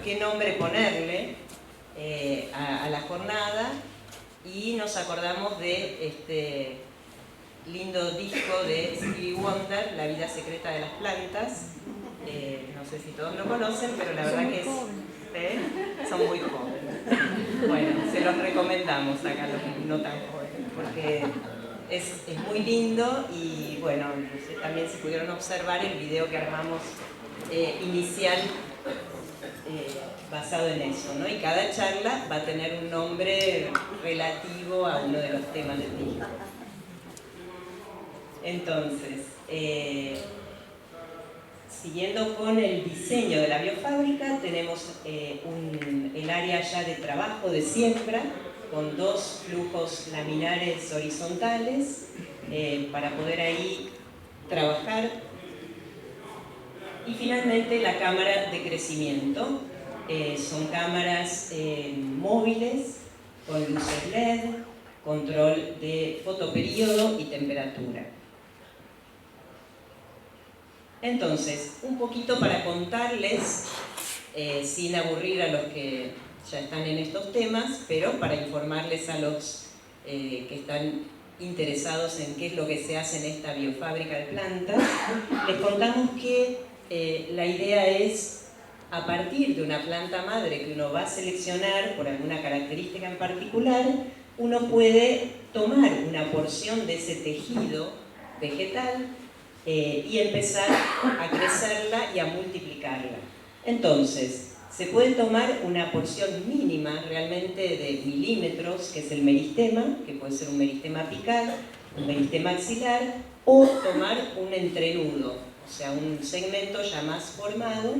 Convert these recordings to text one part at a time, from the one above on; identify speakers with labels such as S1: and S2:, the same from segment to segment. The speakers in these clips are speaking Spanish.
S1: qué nombre ponerle a la jornada y nos acordamos de este lindo disco de Stevie Wonder, La vida secreta de las plantas. No sé si todos lo conocen, pero la verdad que son muy jóvenes. Bueno, se los recomendamos acá a los no tan jóvenes, porque es muy lindo y bueno, también se pudieron observar el video que armamos inicial basado en eso, ¿no? Y cada charla va a tener un nombre relativo a uno de los temas del disco. Entonces, siguiendo con el diseño de la biofábrica, tenemos el área ya de trabajo de siembra, con 2 flujos laminares horizontales para poder ahí trabajar. Y finalmente la cámara de crecimiento. Son cámaras móviles con luces LED, control de fotoperíodo y temperatura. Entonces, un poquito para contarles, sin aburrir a los que ya están en estos temas, pero para informarles a los que están interesados en qué es lo que se hace en esta biofábrica de plantas, les contamos que la idea es, a partir de una planta madre que uno va a seleccionar por alguna característica en particular, uno puede tomar una porción de ese tejido vegetal y empezar a crecerla y a multiplicarla. Entonces, se puede tomar una porción mínima, realmente de milímetros, que es el meristema, que puede ser un meristema apical, un meristema axilar, o tomar un entrenudo, o sea, un segmento ya más formado.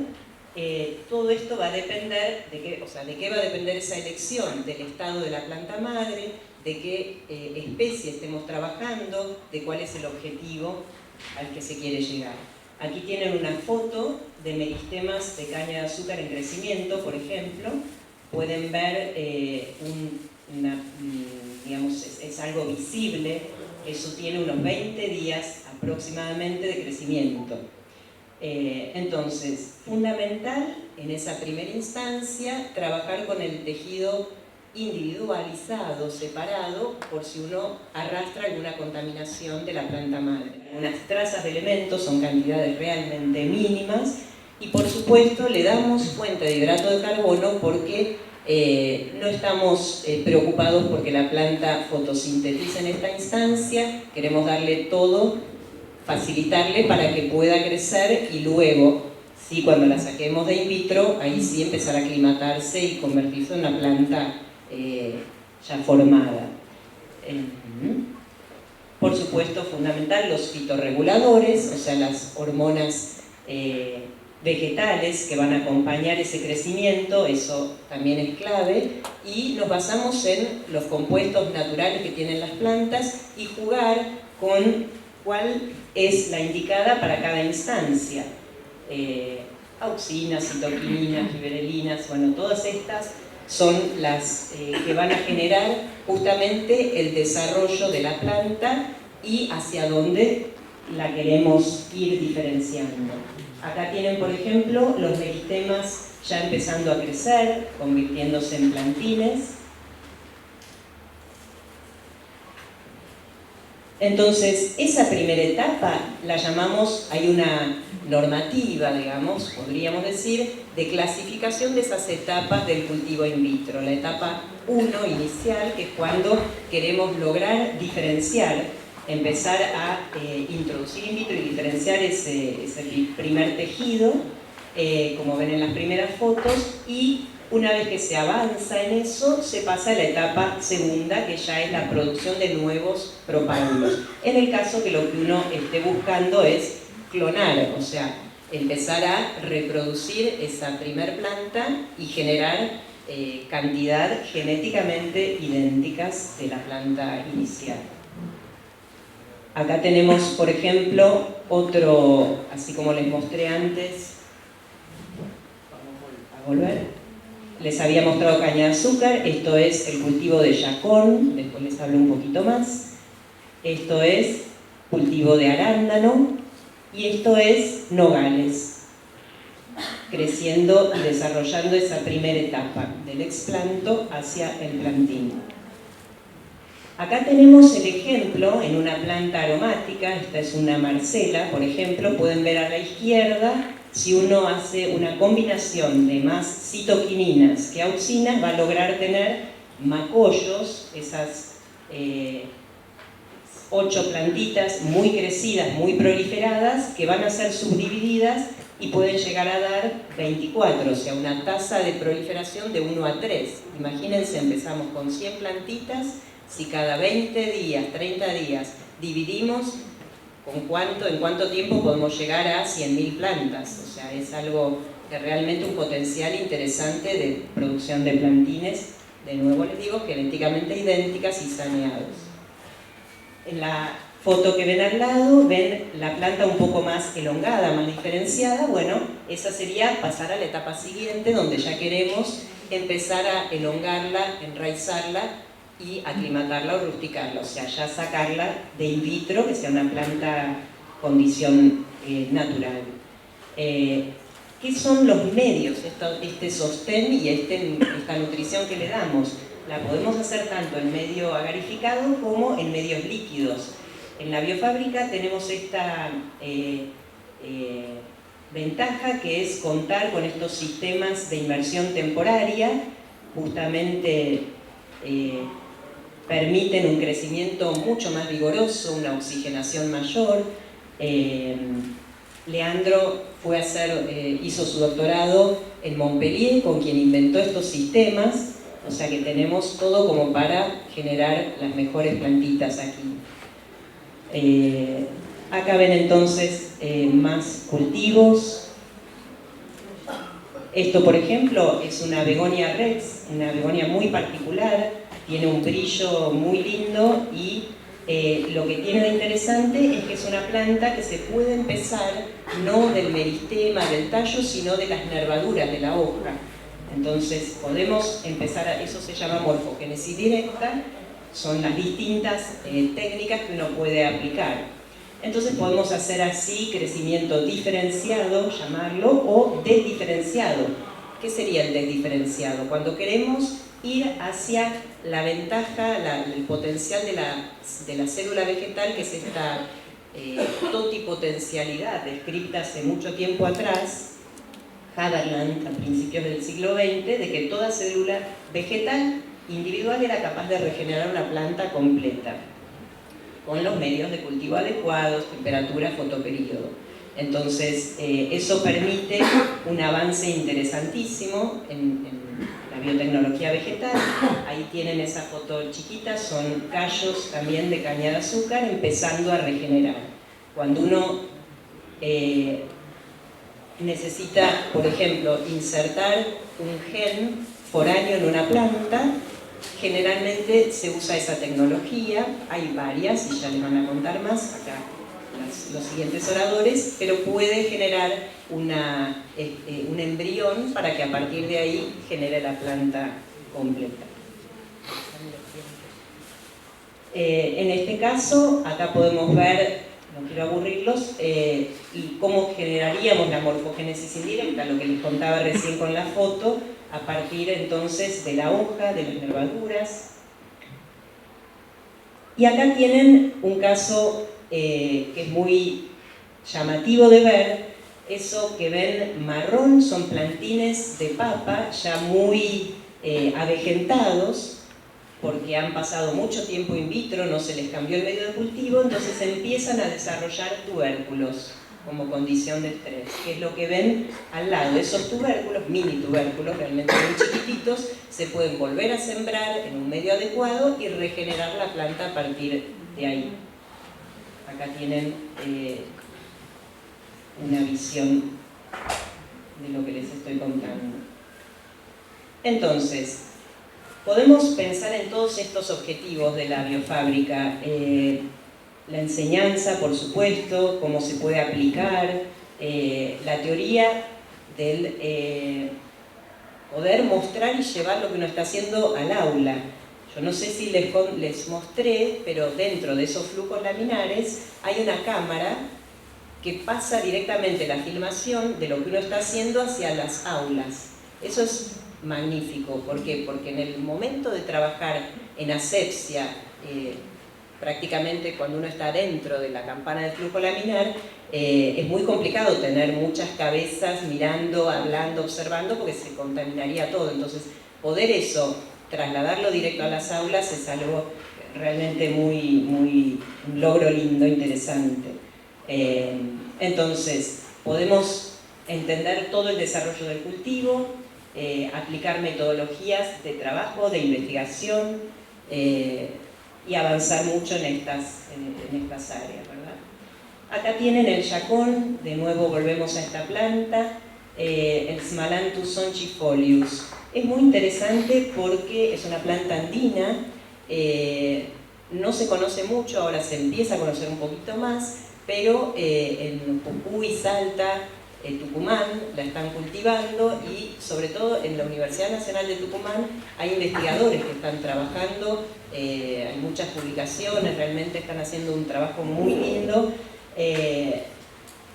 S1: Todo esto va a depender de qué va a depender esa elección, del estado de la planta madre, de qué especie estemos trabajando, de cuál es el objetivo al que se quiere llegar. Aquí tienen una foto de meristemas de caña de azúcar en crecimiento, por ejemplo. Pueden ver, digamos, es algo visible, eso tiene unos 20 días aproximadamente de crecimiento. Entonces, fundamental en esa primera instancia trabajar con el tejido individualizado, separado, por si uno arrastra alguna contaminación de la planta madre. Unas trazas de elementos son cantidades realmente mínimas y por supuesto le damos fuente de hidrato de carbono porque no estamos preocupados porque la planta fotosintetice en esta instancia, queremos darle todo, facilitarle para que pueda crecer y luego, sí, cuando la saquemos de in vitro, ahí sí empezar a aclimatarse y convertirse en una planta ya formada. Por supuesto, fundamental los fitorreguladores, o sea, las hormonas vegetales que van a acompañar ese crecimiento, eso también es clave, y nos basamos en los compuestos naturales que tienen las plantas y jugar con cuál es la indicada para cada instancia. Auxinas, citoquininas, giberelinas, bueno, todas estas son las que van a generar justamente el desarrollo de la planta y hacia dónde la queremos ir diferenciando. Acá tienen, por ejemplo, los meristemas ya empezando a crecer, convirtiéndose en plantines. Entonces, esa primera etapa la llamamos, hay una normativa, digamos, podríamos decir, de clasificación de esas etapas del cultivo in vitro. La etapa 1 inicial, que es cuando queremos lograr diferenciar, empezar a introducir in vitro y diferenciar ese primer tejido, como ven en las primeras fotos, y una vez que se avanza en eso, se pasa a la etapa segunda, que ya es la producción de nuevos propágulos. En el caso que lo que uno esté buscando es clonar, o sea, empezar a reproducir esa primer planta y generar cantidad genéticamente idénticas de la planta inicial. Acá tenemos, por ejemplo, otro, así como les mostré antes, vamos a volver. Les había mostrado caña de azúcar, esto es el cultivo de yacón, después les hablo un poquito más. Esto es cultivo de arándano y esto es nogales. creciendo y desarrollando esa primera etapa del explanto hacia el plantín. Acá tenemos el ejemplo en una planta aromática, esta es una marcela, por ejemplo, pueden ver a la izquierda, si uno hace una combinación de más citoquininas que auxinas, va a lograr tener macollos, esas 8 plantitas muy crecidas, muy proliferadas, que van a ser subdivididas y pueden llegar a dar 24, o sea, una tasa de proliferación de 1 a 3. Imagínense, empezamos con 100 plantitas, si cada 20 días, 30 días dividimos, ¿en cuánto tiempo podemos llegar a 100.000 plantas? O sea, es algo que realmente un potencial interesante de producción de plantines, de nuevo les digo, genéticamente idénticas y saneados. En la foto que ven al lado, ven la planta un poco más elongada, más diferenciada. Bueno, esa sería pasar a la etapa siguiente, donde ya queremos empezar a elongarla, enraizarla y aclimatarla o rusticarla, o sea, ya sacarla de in vitro, que sea una planta condición natural. ¿Qué son los medios, este sostén y esta nutrición que le damos? La podemos hacer tanto en medio agarificado como en medios líquidos. En la biofábrica tenemos esta ventaja, que es contar con estos sistemas de inmersión temporaria, justamente permiten un crecimiento mucho más vigoroso, una oxigenación mayor. Leandro hizo su doctorado en Montpellier, con quien inventó estos sistemas, o sea que tenemos todo como para generar las mejores plantitas aquí. Acá ven entonces más cultivos. Esto, por ejemplo, es una begonia rex, una begonia muy particular, tiene un brillo muy lindo y lo que tiene de interesante es que es una planta que se puede empezar no del meristema, del tallo, sino de las nervaduras de la hoja. Entonces podemos empezar eso se llama morfogénesis directa, son las distintas técnicas que uno puede aplicar. Entonces podemos hacer así crecimiento diferenciado, llamarlo, o desdiferenciado. ¿Qué sería el desdiferenciado? Cuando queremos ir hacia la ventaja, el potencial de la célula vegetal, que es esta totipotencialidad descrita hace mucho tiempo atrás, Haberland, a principios del siglo XX, de que toda célula vegetal individual era capaz de regenerar una planta completa, con los medios de cultivo adecuados, temperatura, fotoperíodo. Entonces, eso permite un avance interesantísimo en la biotecnología vegetal. Ahí tienen esa foto chiquita, son callos también de caña de azúcar empezando a regenerar. Cuando uno necesita, por ejemplo, insertar un gen foráneo en una planta, generalmente se usa esa tecnología, hay varias y ya les van a contar más acá los siguientes oradores, pero puede generar un embrión para que a partir de ahí genere la planta completa. En este caso, acá podemos ver, no quiero aburrirlos, cómo generaríamos la morfogénesis indirecta, lo que les contaba recién con la foto, a partir entonces de la hoja, de las nervaduras. Y acá tienen un caso que es muy llamativo de ver. Eso que ven marrón son plantines de papa ya muy avejentados, porque han pasado mucho tiempo in vitro, no se les cambió el medio de cultivo, entonces empiezan a desarrollar tubérculos como condición de estrés, que es lo que ven al lado. Esos tubérculos, mini tubérculos, realmente muy chiquititos, se pueden volver a sembrar en un medio adecuado y regenerar la planta a partir de ahí. Acá tienen una visión de lo que les estoy contando. Entonces, podemos pensar en todos estos objetivos de la biofábrica. La enseñanza, por supuesto, cómo se puede aplicar, la teoría del poder mostrar y llevar lo que uno está haciendo al aula. Yo no sé si les mostré, pero dentro de esos flujos laminares hay una cámara que pasa directamente la filmación de lo que uno está haciendo hacia las aulas. Eso es magnífico. ¿Por qué? Porque en el momento de trabajar en asepsia, prácticamente cuando uno está dentro de la campana de flujo laminar, es muy complicado tener muchas cabezas mirando, hablando, observando, porque se contaminaría todo. Entonces, poder eso, trasladarlo directo a las aulas, es algo realmente un logro lindo, interesante. Entonces, podemos entender todo el desarrollo del cultivo, aplicar metodologías de trabajo, de investigación, y avanzar mucho en estas áreas, ¿verdad? Acá tienen el yacón, de nuevo volvemos a esta planta, el Smalanthus sonchifolius. Es muy interesante porque es una planta andina, no se conoce mucho, ahora se empieza a conocer un poquito más, pero en Jujuy, Salta, Tucumán la están cultivando, y sobre todo en la Universidad Nacional de Tucumán hay investigadores que están trabajando, hay muchas publicaciones, realmente están haciendo un trabajo muy lindo,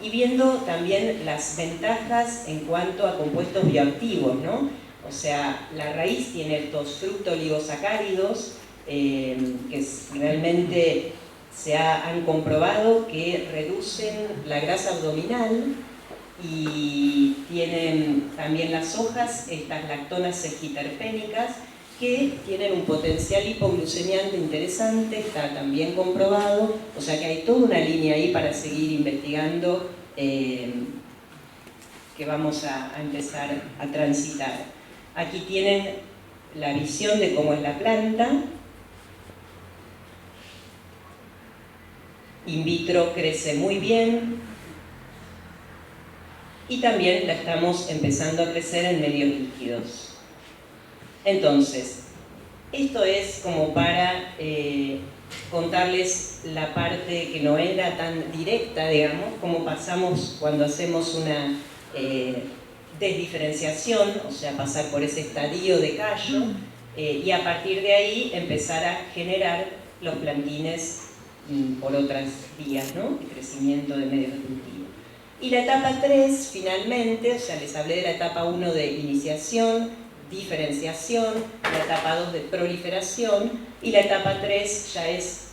S1: y viendo también las ventajas en cuanto a compuestos bioactivos, ¿no? O sea, la raíz tiene estos fructooligosacáridos que realmente han comprobado que reducen la grasa abdominal, y tienen también las hojas, estas lactonas sesquiterpénicas, que tienen un potencial hipoglucemiante interesante, está también comprobado, o sea que hay toda una línea ahí para seguir investigando, que vamos a empezar a transitar. Aquí tienen la visión de cómo es la planta. In vitro crece muy bien, y también la estamos empezando a crecer en medios líquidos. Entonces, esto es como para contarles la parte que no era tan directa, digamos, cómo pasamos cuando hacemos una desdiferenciación, o sea, pasar por ese estadio de callo, y a partir de ahí empezar a generar los plantines por otras vías, ¿no?, de crecimiento de medios de cultivo. Y la etapa 3, finalmente, o sea, les hablé de la etapa 1 de iniciación, diferenciación, la etapa 2 de proliferación, y la etapa 3 ya es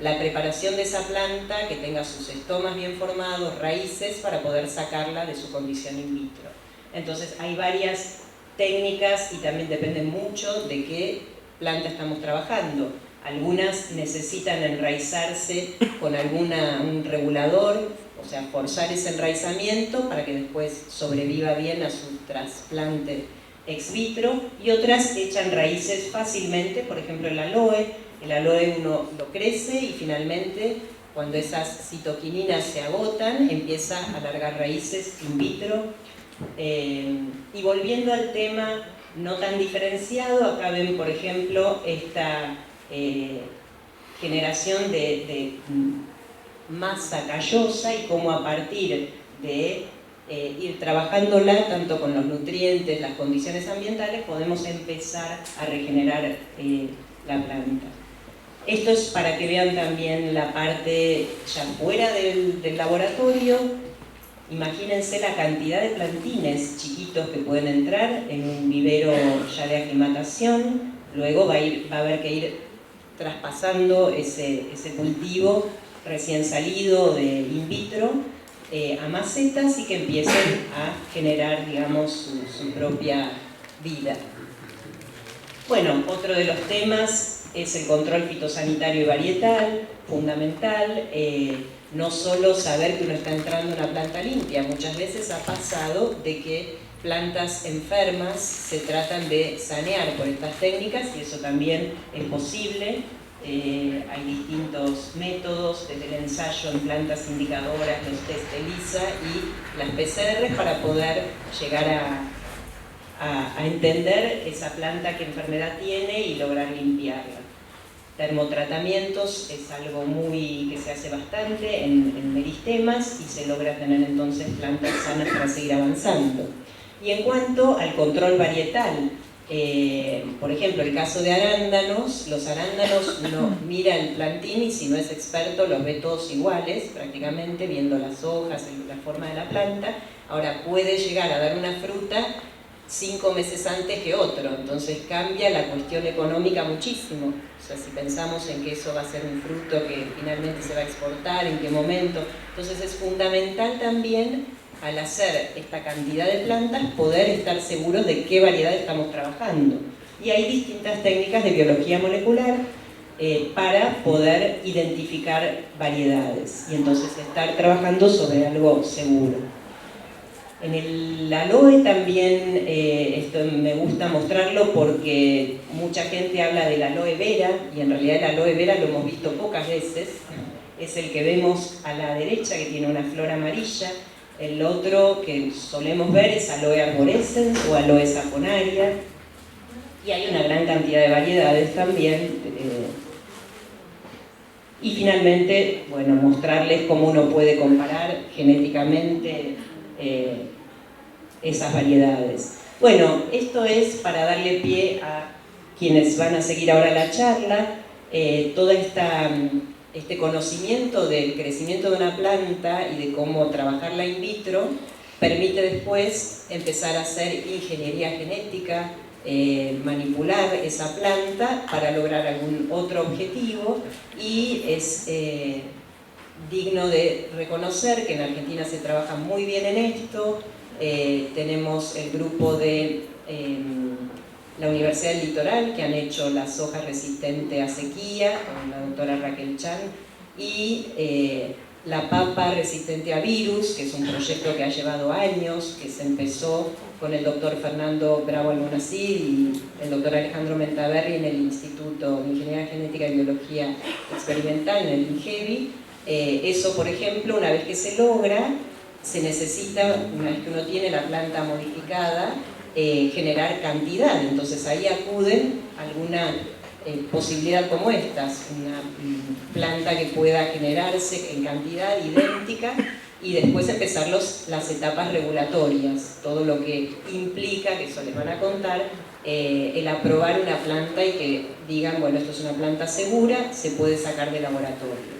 S1: la preparación de esa planta, que tenga sus estomas bien formados, raíces, para poder sacarla de su condición in vitro. Entonces hay varias técnicas, y también depende mucho de qué planta estamos trabajando. Algunas necesitan enraizarse con un regulador, o sea, forzar ese enraizamiento para que después sobreviva bien a su trasplante ex vitro, y otras echan raíces fácilmente, por ejemplo el aloe uno lo crece, y finalmente cuando esas citoquininas se agotan empieza a alargar raíces in vitro. Y volviendo al tema no tan diferenciado, acá ven por ejemplo esta generación de masa callosa, y cómo a partir de ir trabajándola tanto con los nutrientes, las condiciones ambientales, podemos empezar a regenerar la planta. Esto es para que vean también la parte ya fuera del laboratorio. Imagínense la cantidad de plantines chiquitos que pueden entrar en un vivero ya de aclimatación. Luego va a haber que ir traspasando ese cultivo recién salido de in vitro a macetas, y que empiecen a generar, digamos, su propia vida. Bueno, otro de los temas es el control fitosanitario y varietal, fundamental. No solo saber que uno está entrando en una planta limpia, muchas veces ha pasado de que plantas enfermas se tratan de sanear por estas técnicas, y eso también es posible. Hay distintos métodos, desde el ensayo en plantas indicadoras, los test ELISA y las PCR, para poder llegar a entender esa planta qué enfermedad tiene y lograr limpiarla. Termotratamientos es algo que se hace bastante en meristemas, y se logra tener entonces plantas sanas para seguir avanzando. Y en cuanto al control varietal, Por ejemplo, el caso de arándanos, los arándanos no mira el plantín y si no es experto los ve todos iguales, prácticamente, viendo las hojas, la forma de la planta. Ahora puede llegar a dar una fruta 5 meses antes que otro, entonces cambia la cuestión económica muchísimo. O sea, si pensamos en que eso va a ser un fruto que finalmente se va a exportar, en qué momento. Entonces es fundamental también, al hacer esta cantidad de plantas, poder estar seguros de qué variedad estamos trabajando. Y hay distintas técnicas de biología molecular para poder identificar variedades y entonces estar trabajando sobre algo seguro. En el aloe también, esto me gusta mostrarlo porque mucha gente habla del aloe vera y en realidad el aloe vera lo hemos visto pocas veces. Es el que vemos a la derecha, que tiene una flor amarilla. El otro que solemos ver es aloe arborescens o aloe saponaria. Y hay una gran cantidad de variedades también. Y finalmente, bueno, mostrarles cómo uno puede comparar genéticamente esas variedades. Bueno, esto es para darle pie a quienes van a seguir ahora la charla, todo este conocimiento del crecimiento de una planta y de cómo trabajarla in vitro permite después empezar a hacer ingeniería genética, manipular esa planta para lograr algún otro objetivo, y es digno de reconocer que en Argentina se trabaja muy bien en esto. Tenemos el grupo de la Universidad del Litoral, que han hecho la soja resistente a sequía, con la doctora Raquel Chan, y la papa resistente a virus, que es un proyecto que ha llevado años, que se empezó con el doctor Fernando Bravo Almonacid y el doctor Alejandro Mentaverri en el Instituto de Ingeniería Genética y Biología Experimental, en el INGEBI. Eso, por ejemplo, una vez que se logra, se necesita, una vez que uno tiene la planta modificada, generar cantidad. Entonces ahí acuden a alguna posibilidad como estas, una planta que pueda generarse en cantidad idéntica y después empezar las etapas regulatorias, todo lo que implica, que eso les van a contar, el aprobar una planta y que digan, bueno, esto es una planta segura, se puede sacar de laboratorio.